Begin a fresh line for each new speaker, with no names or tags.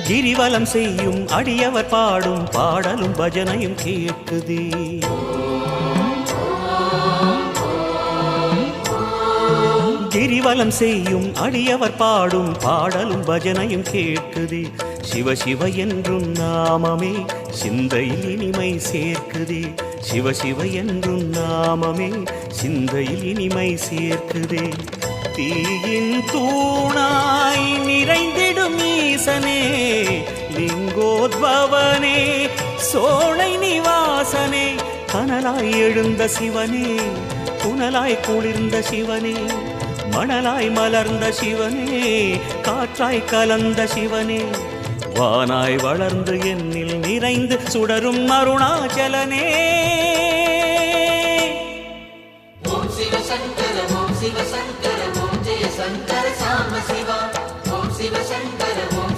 கிரிவலம் செய்யும் அடியவர் பாடும் பாடலும் பஜனையும் கேட்குதே. கிரிவலம் செய்யும் அடியவர் பாடும் பாடலும் பஜனையும் கேட்குதே. சிவ சிவ என்றும் நாமமே சிந்தையில் இனிமை சேர்க்குதே. சிவ சிவ என்றும் நாமமே சிந்தையில் இனிமை சேர்க்குதே. தீயின் தூணாய் நிறைந்திடும் ஈசனே, லிங்கோத்பவனே, சோலை நிவாசனே, கனலாய் எழுந்த சிவனே, புனலாய் குளிர்ந்த சிவனே, மணலாய் மலர்ந்த சிவனே, காற்றாய் கலந்த சிவனே, வானாய் வளர்ந்து என்னில் நிறைந்து சுடரும் அருணாச்சலனே.
ஓம் சிவ சங்கர ஓம் சிவ சங்கர ஓம் ஜெய சங்கர சாம சிவா. ஓம் சிவ சங்கர ஓம்